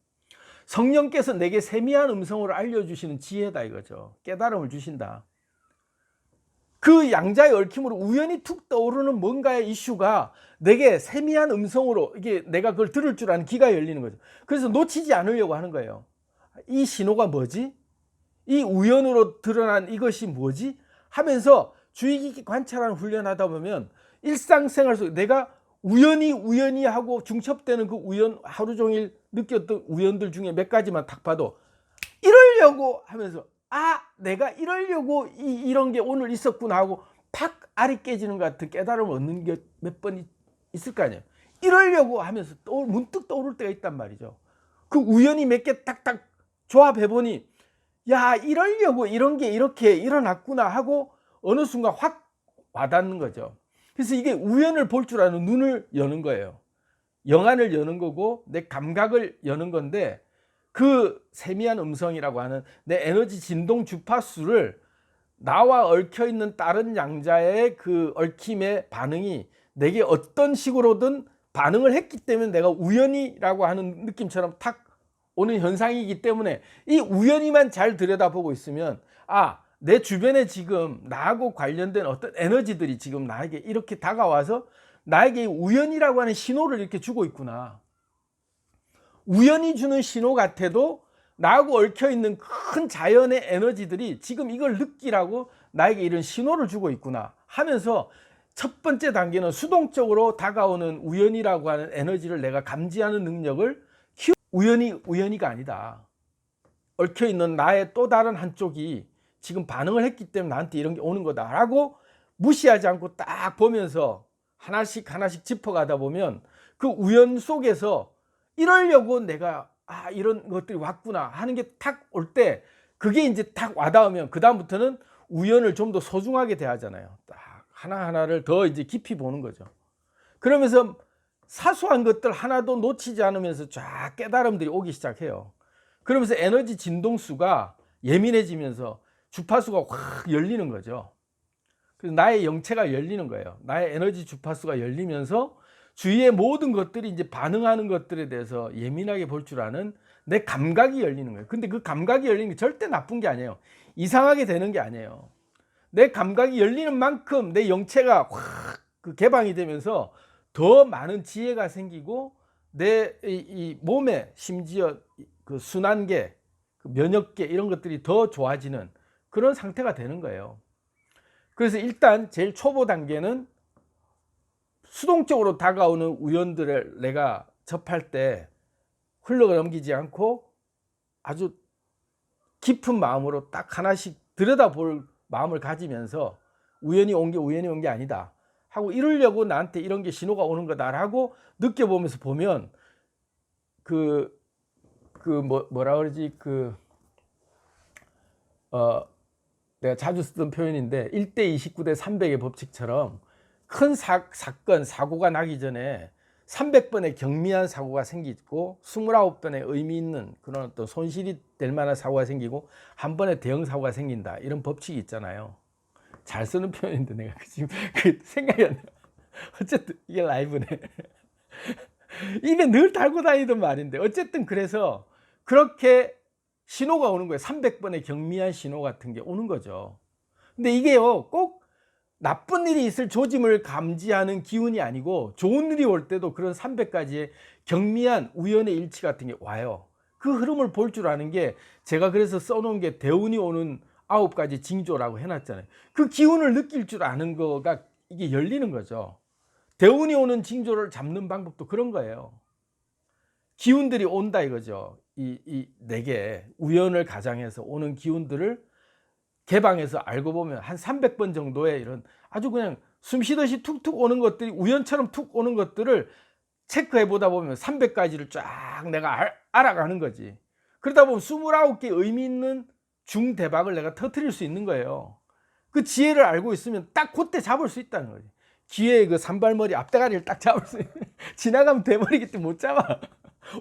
성령께서 내게 세미한 음성으로 알려주시는 지혜다 이거죠. 깨달음을 주신다. 그 양자의 얽힘으로 우연히 툭 떠오르는 뭔가의 이슈가 내게 세미한 음성으로 이게 내가 그걸 들을 줄 아는 귀가 열리는 거죠. 그래서 놓치지 않으려고 하는 거예요. 이 신호가 뭐지? 이 우연으로 드러난 이것이 뭐지? 하면서 주의 깊게 관찰하는 훈련하다 보면 일상생활 속에 내가 우연히 하고 중첩되는 그 우연, 하루 종일 느꼈던 우연들 중에 몇 가지만 딱 봐도 이러려고 하면서 내가 이러려고 이런 게 오늘 있었구나 하고 팍 알이 깨지는 것 같은 깨달음을 얻는 게 몇 번 있을 거 아니에요. 이러려고 하면서 문득 떠오를 때가 있단 말이죠. 그 우연히 몇 개 딱딱 조합해보니 야, 이러려고 이런 게 이렇게 일어났구나 하고 어느 순간 확 와닿는 거죠. 그래서 이게 우연을 볼 줄 아는 눈을 여는 거예요. 영안을 여는 거고 내 감각을 여는 건데, 그 세미한 음성이라고 하는 내 에너지 진동 주파수를 나와 얽혀 있는 다른 양자의 그 얽힘의 반응이 내게 어떤 식으로든 반응을 했기 때문에 내가 우연이라고 하는 느낌처럼 탁 오는 현상이기 때문에 이 우연히만 잘 들여다보고 있으면 내 주변에 지금 나하고 관련된 어떤 에너지들이 지금 나에게 이렇게 다가와서 나에게 우연이라고 하는 신호를 이렇게 주고 있구나. 우연히 주는 신호 같아도 나하고 얽혀 있는 큰 자연의 에너지들이 지금 이걸 느끼라고 나에게 이런 신호를 주고 있구나 하면서 첫 번째 단계는 수동적으로 다가오는 우연이라고 하는 에너지를 내가 감지하는 능력을 우연이가 아니다. 얽혀 있는 나의 또 다른 한쪽이 지금 반응을 했기 때문에 나한테 이런 게 오는 거다라고 무시하지 않고 딱 보면서 하나씩 짚어가다 보면 그 우연 속에서 이러려고 내가 이런 것들이 왔구나 하는 게 탁 올 때, 그게 이제 탁 와닿으면 그 다음부터는 우연을 좀 더 소중하게 대하잖아요. 딱 하나하나를 더 이제 깊이 보는 거죠. 그러면서 사소한 것들 하나도 놓치지 않으면서 쫙 깨달음들이 오기 시작해요. 그러면서 에너지 진동수가 예민해지면서 주파수가 확 열리는 거죠. 그래서 나의 영체가 열리는 거예요. 나의 에너지 주파수가 열리면서 주위의 모든 것들이 이제 반응하는 것들에 대해서 예민하게 볼 줄 아는 내 감각이 열리는 거예요. 근데 그 감각이 열리는 게 절대 나쁜 게 아니에요. 이상하게 되는 게 아니에요. 내 감각이 열리는 만큼 내 영체가 확 그 개방이 되면서 더 많은 지혜가 생기고 내 이 몸에 심지어 그 순환계, 그 면역계 이런 것들이 더 좋아지는 그런 상태가 되는 거예요. 그래서 일단 제일 초보 단계는 수동적으로 다가오는 우연들을 내가 접할 때 흘러 넘기지 않고 아주 깊은 마음으로 딱 하나씩 들여다볼 마음을 가지면서 우연히 온 게 아니다 하고, 이러려고 나한테 이런 게 신호가 오는 거다라고 느껴보면서 보면 뭐라 그러지, 내가 자주 쓰던 표현인데 1대 29대 300의 법칙처럼 큰 사건, 사고가 나기 전에 300번의 경미한 사고가 생기고 29번의 의미 있는 그런 어떤 손실이 될 만한 사고가 생기고 한 번의 대형 사고가 생긴다, 이런 법칙이 있잖아요. 잘 쓰는 표현인데 내가 지금 생각이 안 나. 어쨌든 이게 라이브네. 입에 늘 달고 다니던 말인데 어쨌든 그래서 그렇게 신호가 오는 거예요. 300번의 경미한 신호 같은 게 오는 거죠. 근데 이게요, 꼭 나쁜 일이 있을 조짐을 감지하는 기운이 아니고 좋은 일이 올 때도 그런 300가지의 경미한 우연의 일치 같은 게 와요. 그 흐름을 볼 줄 아는 게, 제가 그래서 써놓은 게 대운이 오는 9가지 징조라고 해놨잖아요. 그 기운을 느낄 줄 아는 거가 이게 열리는 거죠. 대운이 오는 징조를 잡는 방법도 그런 거예요. 기운들이 온다 이거죠. 내게 우연을 가장해서 오는 기운들을 개방해서 알고 보면 한 300번 정도의 이런 아주 그냥 숨쉬듯이 툭툭 오는 것들이, 우연처럼 툭 오는 것들을 체크해 보다 보면 300가지를 쫙 내가 알아가는 거지. 그러다 보면 29개 의미 있는 중대박을 내가 터뜨릴 수 있는 거예요. 그 지혜를 알고 있으면 딱 그때 잡을 수 있다는 거지. 기회의 그 산발머리 앞대가리를 딱 잡을 수 있는, 지나가면 돼버리기 때문에 못 잡아.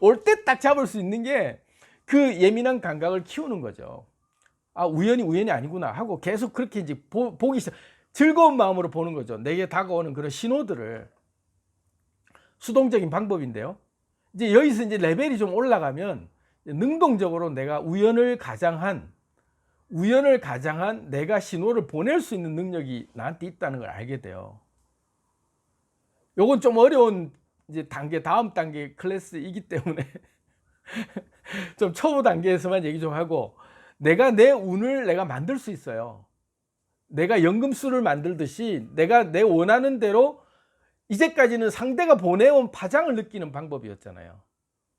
올 때 딱 잡을 수 있는 게 그 예민한 감각을 키우는 거죠. 우연이 아니구나 하고 계속 그렇게 이제 보기 시작, 즐거운 마음으로 보는 거죠. 내게 다가오는 그런 신호들을. 수동적인 방법인데요. 이제 여기서 이제 레벨이 좀 올라가면 능동적으로 내가 우연을 가장한 내가 신호를 보낼 수 있는 능력이 나한테 있다는 걸 알게 돼요. 요건 좀 어려운 이제 다음 단계 클래스이기 때문에 좀 초보 단계에서만 얘기 좀 하고, 내가 내 운을 내가 만들 수 있어요. 내가 연금술을 만들듯이 내가 내 원하는 대로, 이제까지는 상대가 보내온 파장을 느끼는 방법이었잖아요.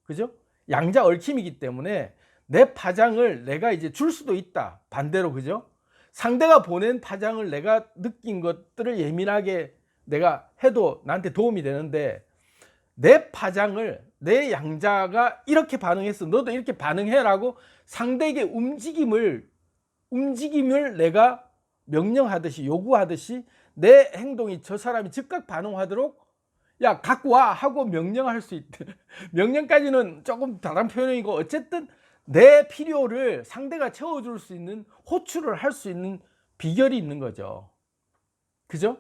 그죠? 양자 얽힘이기 때문에 내 파장을 내가 이제 줄 수도 있다. 반대로, 그죠? 상대가 보낸 파장을 내가 느낀 것들을 예민하게 내가 해도 나한테 도움이 되는데, 내 파장을 내 양자가 이렇게 반응했어, 너도 이렇게 반응해라고 상대에게 움직임을 내가 명령하듯이, 요구하듯이 내 행동이 저 사람이 즉각 반응하도록 야 갖고 와 하고 명령할 수 있다. 명령까지는 조금 다른 표현이고, 어쨌든 내 필요를 상대가 채워줄 수 있는, 호출을 할 수 있는 비결이 있는 거죠. 그죠?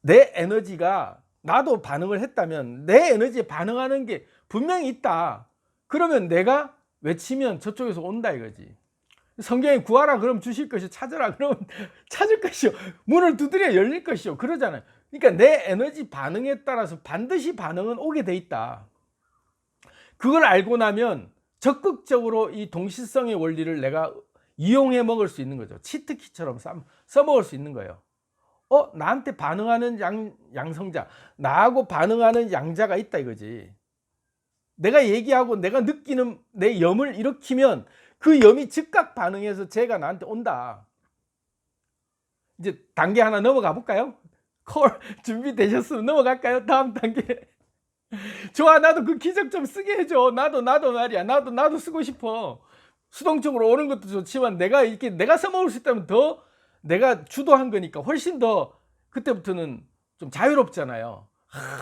내 에너지가, 나도 반응을 했다면 내 에너지에 반응하는 게 분명히 있다. 그러면 내가 외치면 저쪽에서 온다 이거지. 성경에 구하라 그럼 주실 것이요, 찾으라 그러면 찾을 것이요, 문을 두드려 열릴 것이요, 그러잖아요. 그러니까 내 에너지 반응에 따라서 반드시 반응은 오게 돼 있다. 그걸 알고 나면 적극적으로 이 동시성의 원리를 내가 이용해 먹을 수 있는 거죠. 치트키처럼 써먹을 수 있는 거예요. 나한테 반응하는 양성자, 나하고 반응하는 양자가 있다 이거지. 내가 얘기하고 내가 느끼는 내 염을 일으키면 그 염이 즉각 반응해서 쟤가 나한테 온다. 이제 단계 하나 넘어가 볼까요? 콜 준비되셨으면 넘어갈까요? 다음 단계. 좋아, 나도 그 기적 좀 쓰게 해줘. 나도 말이야. 나도 쓰고 싶어. 수동적으로 오는 것도 좋지만 내가 써먹을 수 있다면 더 내가 주도한 거니까 훨씬 더 그때부터는 좀 자유롭잖아요.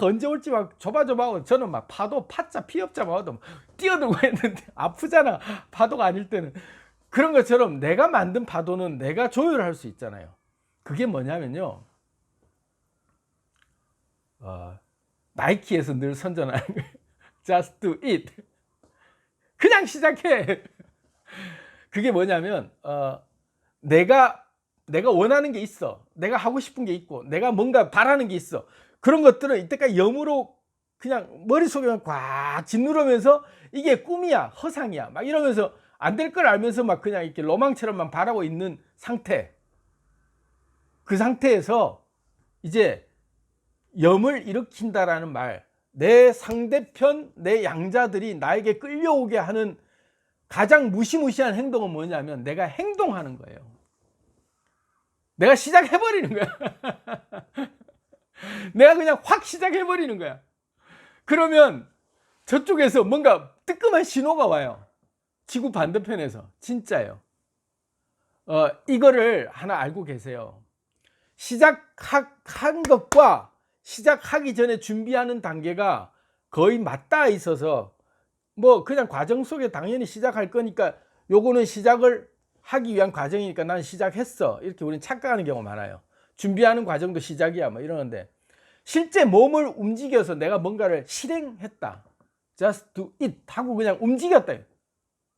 언제 올지 막 조바조바하고, 저는 막 파자 피업자 와도 뛰어들고 했는데 아프잖아, 파도가 아닐 때는. 그런 것처럼 내가 만든 파도는 내가 조율할 수 있잖아요. 그게 뭐냐면요, 나이키에서 늘 선전하는 거예요. Just do it. 그냥 시작해. 그게 뭐냐면 내가 원하는 게 있어, 내가 하고 싶은 게 있고, 내가 뭔가 바라는 게 있어. 그런 것들은 이때까지 염으로 그냥 머릿속에 꽉 짓누르면서 이게 꿈이야, 허상이야 막 이러면서 안 될 걸 알면서 막 그냥 이렇게 로망처럼만 바라고 있는 상태. 그 상태에서 이제 염을 일으킨다라는 말, 내 상대편, 내 양자들이 나에게 끌려오게 하는 가장 무시무시한 행동은 뭐냐면 내가 행동하는 거예요. 내가 시작해버리는 거야. 내가 그냥 확 시작해버리는 거야. 그러면 저쪽에서 뭔가 뜨끔한 신호가 와요. 지구 반대편에서. 진짜예요. 이거를 하나 알고 계세요. 시작한 것과 시작하기 전에 준비하는 단계가 거의 맞닿아 있어서, 뭐 그냥 과정 속에 당연히 시작할 거니까 요거는 시작을 하기 위한 과정이니까 난 시작했어, 이렇게 우리는 착각하는 경우가 많아요. 준비하는 과정도 시작이야 뭐 이러는데, 실제 몸을 움직여서 내가 뭔가를 실행했다, just do it 하고 그냥 움직였다,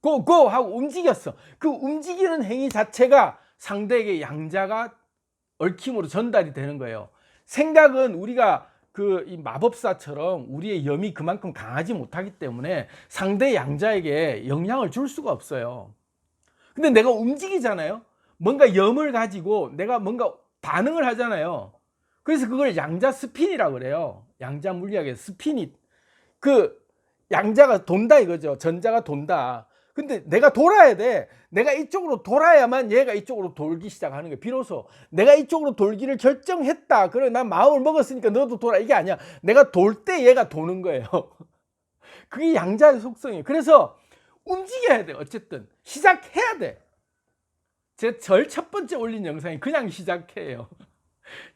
go 하고 움직였어. 그 움직이는 행위 자체가 상대에게 양자가 얽힘으로 전달이 되는 거예요. 생각은 우리가 이 마법사처럼 우리의 염이 그만큼 강하지 못하기 때문에 상대 양자에게 영향을 줄 수가 없어요. 근데 내가 움직이잖아요. 뭔가 염을 가지고 내가 뭔가 반응을 하잖아요. 그래서 그걸 양자 스핀이라고 그래요. 양자 물리학의 스핀이, 양자가 돈다 이거죠. 전자가 돈다. 근데 내가 돌아야 돼. 내가 이쪽으로 돌아야만 얘가 이쪽으로 돌기 시작하는 거예요. 비로소 내가 이쪽으로 돌기를 결정했다, 그래 난 마음을 먹었으니까 너도 돌아, 이게 아니야. 내가 돌 때 얘가 도는 거예요. 그게 양자의 속성이에요. 그래서 움직여야 돼. 어쨌든 시작해야 돼. 제 제일 첫 번째 올린 영상이 그냥 시작해요.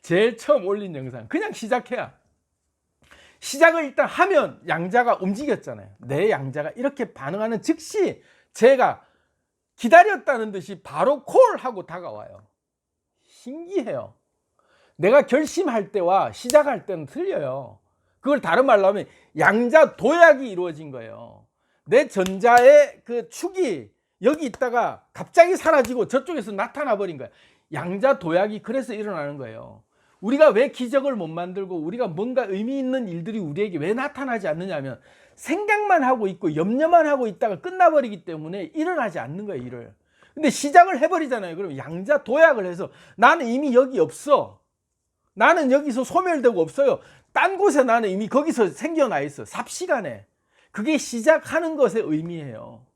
제일 처음 올린 영상 그냥 시작해야. 시작을 일단 하면 양자가 움직였잖아요. 내 양자가 이렇게 반응하는 즉시 제가 기다렸다는 듯이 바로 콜하고 다가와요. 신기해요. 내가 결심할 때와 시작할 때는 틀려요. 그걸 다른 말로 하면 양자 도약이 이루어진 거예요. 내 전자의 그 축이 여기 있다가 갑자기 사라지고 저쪽에서 나타나 버린 거예요. 양자 도약이 그래서 일어나는 거예요. 우리가 왜 기적을 못 만들고 우리가 뭔가 의미 있는 일들이 우리에게 왜 나타나지 않느냐면 생각만 하고 있고 염려만 하고 있다가 끝나버리기 때문에 일어나지 않는 거예요, 일을. 근데 시작을 해버리잖아요. 그럼 양자 도약을 해서 나는 이미 여기 없어. 나는 여기서 소멸되고 없어요. 딴 곳에 나는 이미 거기서 생겨나 있어. 삽시간에. 그게 시작하는 것의 의미예요.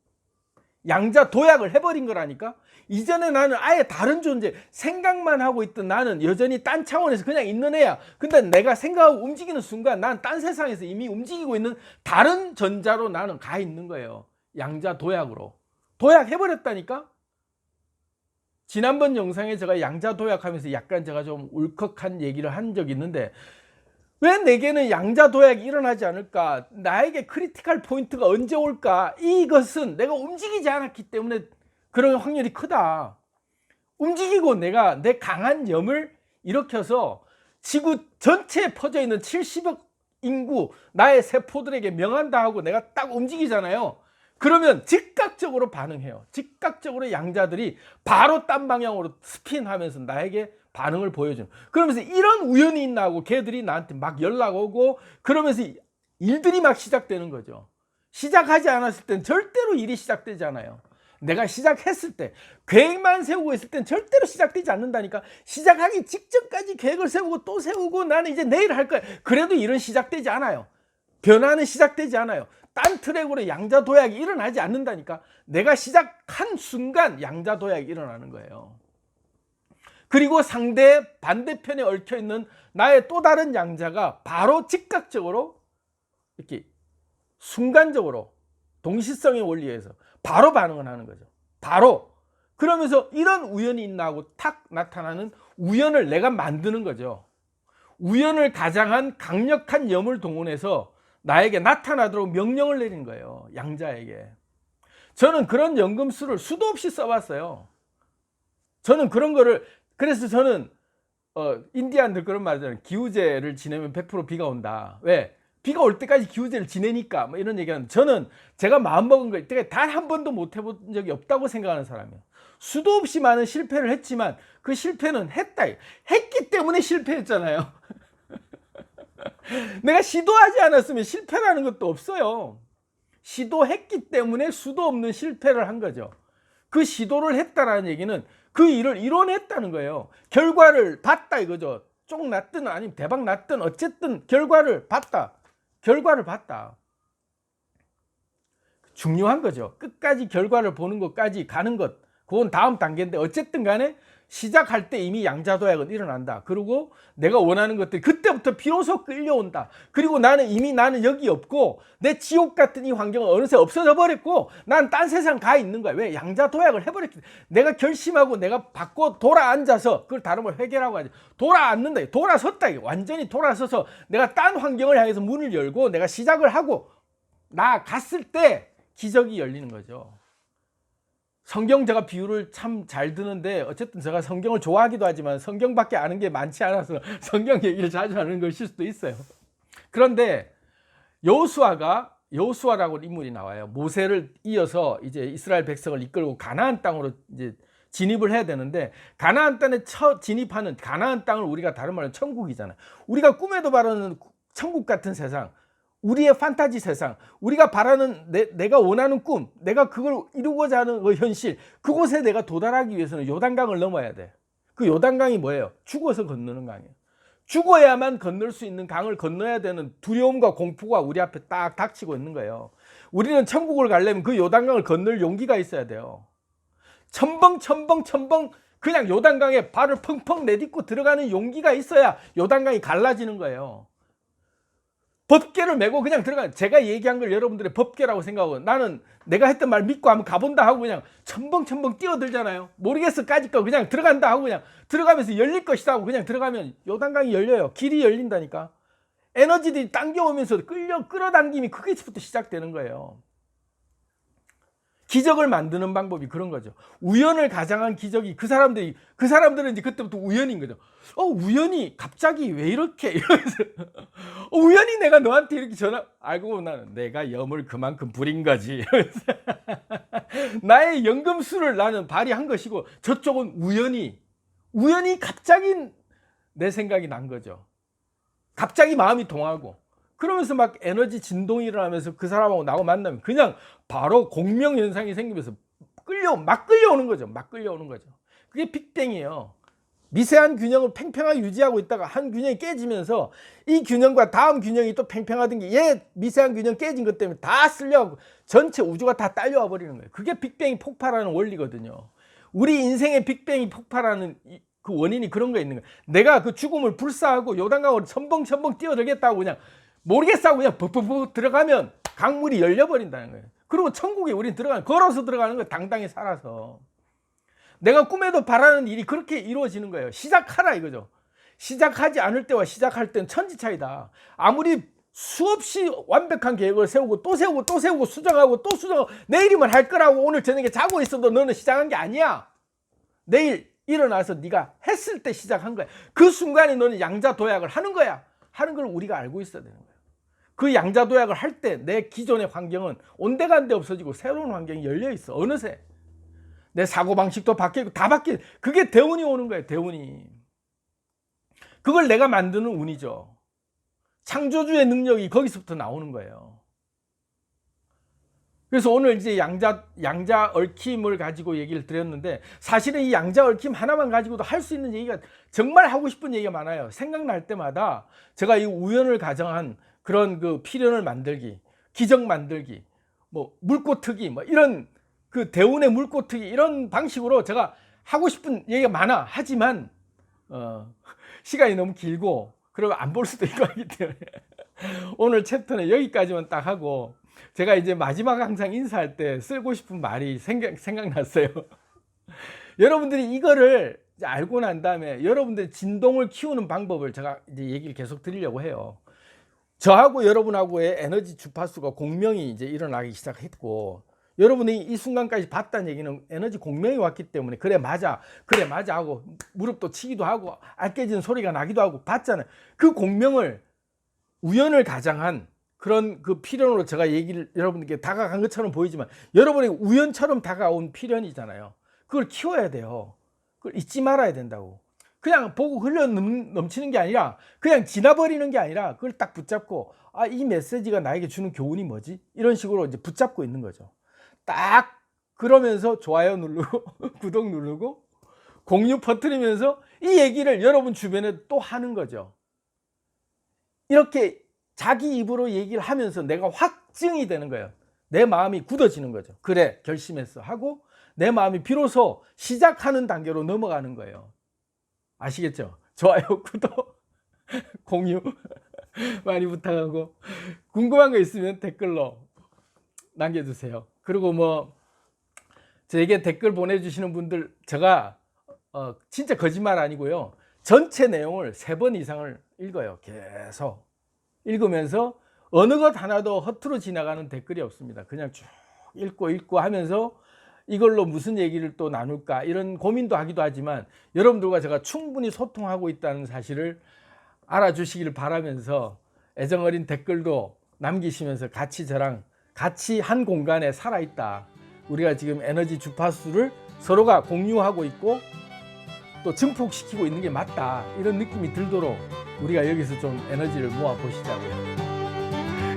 양자 도약을 해버린 거라니까. 이전에 나는 아예 다른 존재, 생각만 하고 있던 나는 여전히 딴 차원에서 그냥 있는 애야. 근데 내가 생각하고 움직이는 순간 난 딴 세상에서 이미 움직이고 있는 다른 전자로 나는 가 있는 거예요. 양자 도약으로. 도약해버렸다니까. 지난번 영상에 제가 양자 도약하면서 약간 제가 좀 울컥한 얘기를 한 적이 있는데, 왜 내게는 양자 도약이 일어나지 않을까? 나에게 크리티컬 포인트가 언제 올까? 이것은 내가 움직이지 않았기 때문에 그런 확률이 크다. 움직이고 내가 내 강한 염을 일으켜서 지구 전체에 퍼져 있는 70억 인구 나의 세포들에게 명한다 하고 내가 딱 움직이잖아요. 그러면 즉각적으로 반응해요. 즉각적으로 양자들이 바로 딴 방향으로 스핀하면서 나에게 반응을 보여주는. 그러면서 이런 우연이 있나 하고 걔들이 나한테 막 연락 오고 그러면서 일들이 막 시작되는 거죠. 시작하지 않았을 땐 절대로 일이 시작되지 않아요. 내가 시작했을 때 계획만 세우고 있을 땐 절대로 시작되지 않는다니까. 시작하기 직전까지 계획을 세우고 또 세우고 나는 이제 내일 할 거야. 그래도 일은 시작되지 않아요. 변화는 시작되지 않아요. 딴 트랙으로 양자 도약이 일어나지 않는다니까. 내가 시작한 순간 양자 도약이 일어나는 거예요. 그리고 상대 반대편에 얽혀있는 나의 또 다른 양자가 바로 즉각적으로 이렇게 순간적으로 동시성의 원리에 의해서 바로 반응을 하는 거죠. 바로. 그러면서 이런 우연이 있나 하고 탁 나타나는 우연을 내가 만드는 거죠. 우연을 가장한 강력한 염을 동원해서 나에게 나타나도록 명령을 내린 거예요. 양자에게. 저는 그런 연금술을 수도 없이 써봤어요. 저는 그런 거를, 그래서 저는 인디안들 그런 말 하잖아요. 기우제를 지내면 100% 비가 온다. 왜? 비가 올 때까지 기우제를 지내니까 뭐 이런 얘기하는. 저는 제가 마음먹은 거 단 한 번도 못 해본 적이 없다고 생각하는 사람이에요. 수도 없이 많은 실패를 했지만 그 실패는 했기 때문에 실패했잖아요. 내가 시도하지 않았으면 실패라는 것도 없어요. 시도했기 때문에 수도 없는 실패를 한 거죠. 그 시도를 했다라는 얘기는 그 일을 이뤄냈다는 거예요. 결과를 봤다 이거죠. 쪽 났든 아니면 대박 났든 어쨌든 결과를 봤다. 결과를 봤다. 중요한 거죠. 끝까지 결과를 보는 것까지 가는 것. 그건 다음 단계인데 어쨌든 간에 시작할 때 이미 양자도약은 일어난다. 그리고 내가 원하는 것들이 그때부터 비로소 끌려온다. 그리고 나는 여기 없고 내 지옥 같은 이 환경은 어느새 없어져 버렸고 난 딴 세상 가 있는 거야. 왜? 양자도약을 해버렸기 때문에. 내가 결심하고 내가 받고 돌아앉아서, 그걸 다른 걸 회개라고 하지. 돌아앉는다. 돌아섰다. 완전히 돌아서서 내가 딴 환경을 향해서 문을 열고 내가 시작을 하고 나갔을 때 기적이 열리는 거죠. 성경 제가 비유를 참 잘 드는데 어쨌든 제가 성경을 좋아하기도 하지만 성경밖에 아는 게 많지 않아서 성경 얘기를 자주 하는 것일 수도 있어요. 그런데 여호수아라고 인물이 나와요. 모세를 이어서 이제 이스라엘 백성을 이끌고 가나안 땅으로 이제 진입을 해야 되는데, 가나안 땅에 진입하는 가나안 땅을 우리가 다른 말로 천국이잖아요. 우리가 꿈에도 바라는 천국 같은 세상, 우리의 판타지 세상, 우리가 바라는 내가 원하는 꿈, 내가 그걸 이루고자 하는 그 현실, 그곳에 내가 도달하기 위해서는 요단강을 넘어야 돼. 그 요단강이 뭐예요? 죽어서 건너는 강이에요. 죽어야만 건널 수 있는 강을 건너야 되는 두려움과 공포가 우리 앞에 딱 닥치고 있는 거예요. 우리는 천국을 가려면 그 요단강을 건널 용기가 있어야 돼요. 첨벙 그냥 요단강에 발을 펑펑 내딛고 들어가는 용기가 있어야 요단강이 갈라지는 거예요. 법궤를 메고 그냥 들어가. 제가 얘기한 걸 여러분들의 법궤라고 생각하고 나는 내가 했던 말 믿고 한번 가본다 하고 그냥 첨벙 뛰어들잖아요. 모르겠어까짓 거 그냥 들어간다 하고 그냥 들어가면서 열릴 것이다 하고 그냥 들어가면 요단강이 열려요. 길이 열린다니까. 에너지들이 당겨오면서 끌어당김이 거기서부터 시작되는 거예요. 기적을 만드는 방법이 그런 거죠. 우연을 가장한 기적이 그 사람들은 이제 그때부터 우연인 거죠. 우연히 갑자기 왜 이렇게 이러면서 우연히 내가 너한테 이렇게 알고 보면 나는 내가 염을 그만큼 부린 거지. 이러면서 나의 연금술을 나는 발휘한 것이고 저쪽은 우연히 갑자기 내 생각이 난 거죠. 갑자기 마음이 동하고 그러면서 막 에너지 진동이 일어나면서 그 사람하고 나하고 만나면 그냥 바로 공명 현상이 생기면서 막 끌려오는 거죠. 그게 빅뱅이에요. 미세한 균형을 팽팽하게 유지하고 있다가 한 균형이 깨지면서 이 균형과 다음 균형이 또 팽팽하던 게 얘 미세한 균형 깨진 것 때문에 다 쓸려가고 전체 우주가 다 딸려와 버리는 거예요. 그게 빅뱅이 폭발하는 원리거든요. 우리 인생의 빅뱅이 폭발하는 그 원인이 그런 거에 있는 거예요. 내가 그 죽음을 불사하고 요단강으로 첨벙첨벙 뛰어들겠다고 그냥 모르겠어 하고 그냥 벅벅벅 들어가면 강물이 열려버린다는 거예요. 그리고 천국에 우린 걸어서 들어가는 거예요. 당당히 살아서. 내가 꿈에도 바라는 일이 그렇게 이루어지는 거예요. 시작하라 이거죠. 시작하지 않을 때와 시작할 때는 천지 차이다. 아무리 수없이 완벽한 계획을 세우고 또 세우고 또 세우고 수정하고 또 수정하고 내일이면 할 거라고 오늘 저녁에 자고 있어도 너는 시작한 게 아니야. 내일 일어나서 네가 했을 때 시작한 거야. 그 순간에 너는 양자도약을 하는 거야. 하는 걸 우리가 알고 있어야 되는 거예요. 그 양자도약을 할 때 내 기존의 환경은 온데간데 없어지고 새로운 환경이 열려 있어. 어느새 내 사고방식도 바뀌고 다 바뀌는 그게 대운이 오는 거예요. 대운이. 그걸 내가 만드는 운이죠. 창조주의 능력이 거기서부터 나오는 거예요. 그래서 오늘 이제 양자 얽힘을 가지고 얘기를 드렸는데 사실은 이 양자 얽힘 하나만 가지고도 할 수 있는 얘기가 정말 하고 싶은 얘기가 많아요. 생각날 때마다 제가 이 우연을 가정한 그런 그 필연을 만들기, 기적 만들기, 뭐 물꽃 트기, 뭐 이런 그 대운의 물꽃 트기 이런 방식으로 제가 하고 싶은 얘기가 많아. 하지만 시간이 너무 길고 그러면 안 볼 수도 있고 하기 때문에 오늘 챕터는 여기까지만 딱 하고 제가 이제 마지막 항상 인사할 때 쓰고 싶은 말이 생각났어요. 여러분들이 이거를 이제 알고 난 다음에 여러분들의 진동을 키우는 방법을 제가 이제 얘기를 계속 드리려고 해요. 저하고 여러분하고의 에너지 주파수가 공명이 이제 일어나기 시작했고 여러분이 이 순간까지 봤다는 얘기는 에너지 공명이 왔기 때문에 그래 맞아 하고 무릎도 치기도 하고 알깨지는 소리가 나기도 하고 봤잖아요. 그 공명을 우연을 가장한 그런 그 필연으로 제가 얘기를 여러분께 다가간 것처럼 보이지만 여러분이 우연처럼 다가온 필연이잖아요. 그걸 키워야 돼요. 그걸 잊지 말아야 된다고. 그냥 보고 흘러 넘치는 게 아니라 그냥 지나버리는 게 아니라 그걸 딱 붙잡고 이 메시지가 나에게 주는 교훈이 뭐지? 이런 식으로 이제 붙잡고 있는 거죠. 딱 그러면서 좋아요 누르고 구독 누르고 공유 퍼뜨리면서 이 얘기를 여러분 주변에 또 하는 거죠. 이렇게 자기 입으로 얘기를 하면서 내가 확증이 되는 거예요. 내 마음이 굳어지는 거죠. 그래 결심했어 하고 내 마음이 비로소 시작하는 단계로 넘어가는 거예요. 아시겠죠? 좋아요 구독 공유 많이 부탁하고 궁금한 거 있으면 댓글로 남겨주세요. 그리고 뭐 저에게 댓글 보내주시는 분들 제가 진짜 거짓말 아니고요. 전체 내용을 3번 이상을 읽어요. 계속 읽으면서 어느 것 하나도 허투루 지나가는 댓글이 없습니다. 그냥 쭉 읽고 하면서 이걸로 무슨 얘기를 또 나눌까 이런 고민도 하기도 하지만 여러분들과 제가 충분히 소통하고 있다는 사실을 알아주시기를 바라면서 애정어린 댓글도 남기시면서 저랑 같이 한 공간에 살아있다. 우리가 지금 에너지 주파수를 서로가 공유하고 있고 또 증폭시키고 있는 게 맞다. 이런 느낌이 들도록 우리가 여기서 좀 에너지를 모아 보시자고요.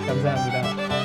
감사합니다.